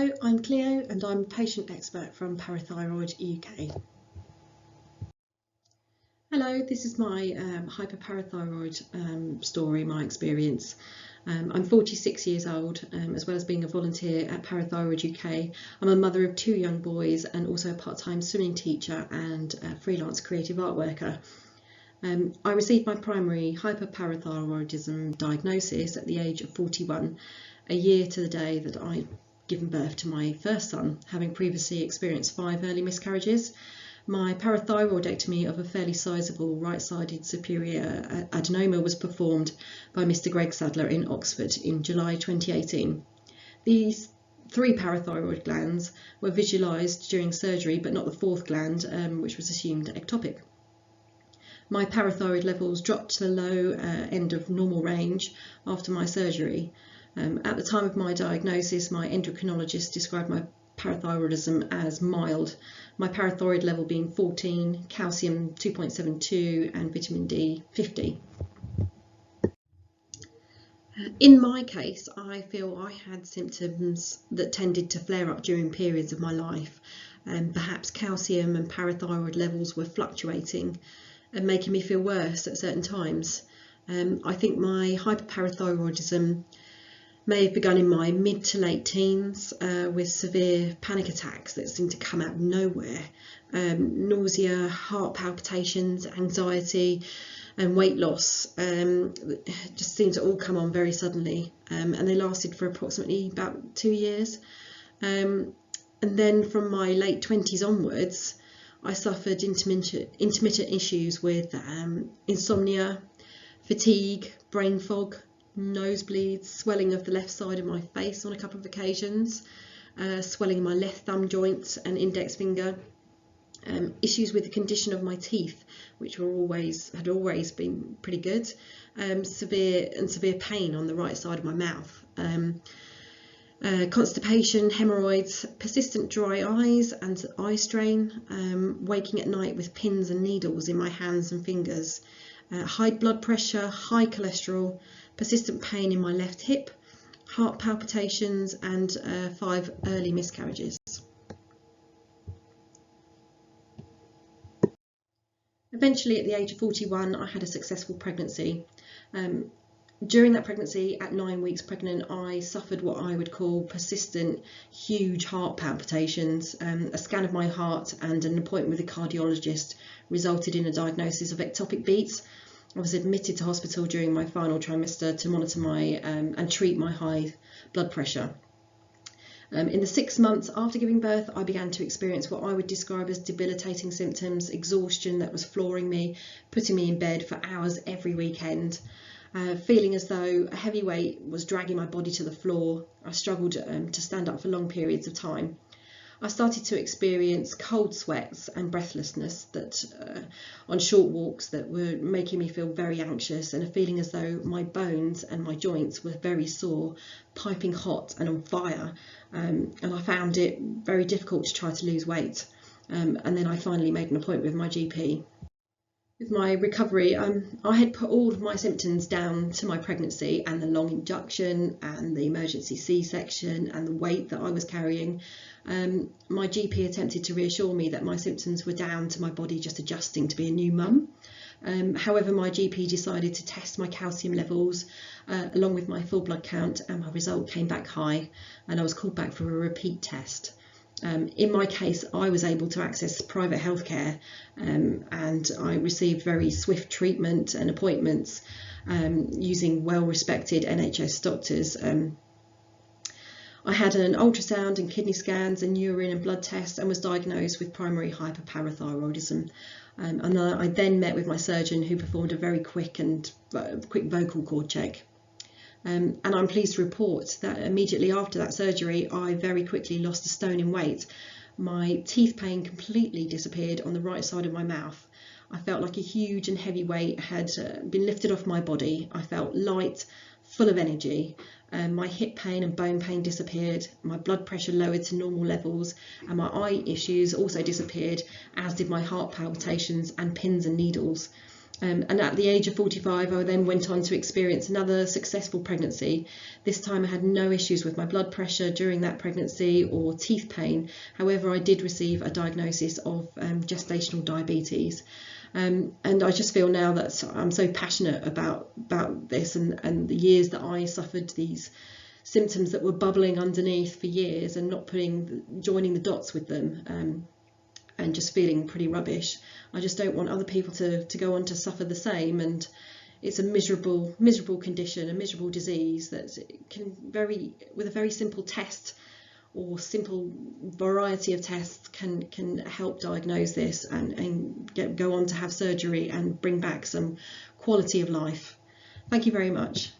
Hello, I'm Cleo and I'm a patient expert from Parathyroid UK. Hello, this is my hyperparathyroid story, my experience. I'm 46 years old, as well as being a volunteer at Parathyroid UK. I'm a mother of 2 young boys and also a part-time swimming teacher and a freelance creative art worker. I received my primary hyperparathyroidism diagnosis at the age of 41, a year to the day that I'd given birth to my first son, having previously experienced 5 early miscarriages. My parathyroidectomy of a fairly sizable right-sided superior adenoma was performed by Mr. Greg Sadler in Oxford in July 2018. These 3 parathyroid glands were visualised during surgery, but not the 4th gland, which was assumed ectopic. My parathyroid levels dropped to the low end of normal range after my surgery. At the time of my diagnosis, my endocrinologist described my parathyroidism as mild, my parathyroid level being 14, calcium 2.72 and vitamin D 50. In my case, I feel I had symptoms that tended to flare up during periods of my life, and perhaps calcium and parathyroid levels were fluctuating and making me feel worse at certain times. I think my hyperparathyroidism may have begun in my mid to late teens with severe panic attacks that seemed to come out of nowhere. Nausea, heart palpitations, anxiety and weight loss just seemed to all come on very suddenly, and they lasted for approximately about 2 years. And then from my late 20s onwards, I suffered intermittent issues with insomnia, fatigue, brain fog, nosebleeds, swelling of the left side of my face on a couple of occasions, swelling in my left thumb joints and index finger, issues with the condition of my teeth, which had always been pretty good, severe pain on the right side of my mouth, constipation, hemorrhoids, persistent dry eyes and eye strain, waking at night with pins and needles in my hands and fingers, high blood pressure, high cholesterol, persistent pain in my left hip, heart palpitations and 5 early miscarriages. Eventually, at the age of 41, I had a successful pregnancy. During that pregnancy, at 9 weeks pregnant, I suffered what I would call persistent, huge heart palpitations. A scan of my heart and an appointment with a cardiologist resulted in a diagnosis of ectopic beats. I was admitted to hospital during my final trimester to monitor my and treat my high blood pressure. In the 6 months after giving birth, I began to experience what I would describe as debilitating symptoms, exhaustion that was flooring me, putting me in bed for hours every weekend. Feeling as though a heavy weight was dragging my body to the floor. I struggled to stand up for long periods of time. I started to experience cold sweats and breathlessness that on short walks that were making me feel very anxious, and a feeling as though my bones and my joints were very sore, piping hot and on fire, and I found it very difficult to try to lose weight. And then I finally made an appointment with my GP. With my recovery, I had put all of my symptoms down to my pregnancy and the long induction and the emergency C-section and the weight that I was carrying. My GP attempted to reassure me that my symptoms were down to my body just adjusting to be a new mum. However, my GP decided to test my calcium levels along with my full blood count, and my result came back high, and I was called back for a repeat test. In my case, I was able to access private healthcare, and I received very swift treatment and appointments using well-respected NHS doctors. I had an ultrasound and kidney scans and urine and blood tests and was diagnosed with primary hyperparathyroidism. And I then met with my surgeon, who performed a very quick vocal cord check. And I'm pleased to report that immediately after that surgery, I very quickly lost 1 stone in weight. My teeth pain completely disappeared on the right side of my mouth. I felt like a huge and heavy weight had been lifted off my body. I felt light, full of energy. My hip pain and bone pain disappeared. My blood pressure lowered to normal levels, and my eye issues also disappeared, as did my heart palpitations and pins and needles. And at the age of 45, I then went on to experience another successful pregnancy. This time I had no issues with my blood pressure during that pregnancy or teeth pain. However, I did receive a diagnosis of gestational diabetes. And I just feel now that I'm so passionate about this, and the years that I suffered these symptoms that were bubbling underneath for years and not joining the dots with them, and just feeling pretty rubbish. I just don't want other people to go on to suffer the same, and it's a miserable condition, a miserable disease that with a very simple test or simple variety of tests can help diagnose this and go on to have surgery and bring back some quality of life. Thank you very much.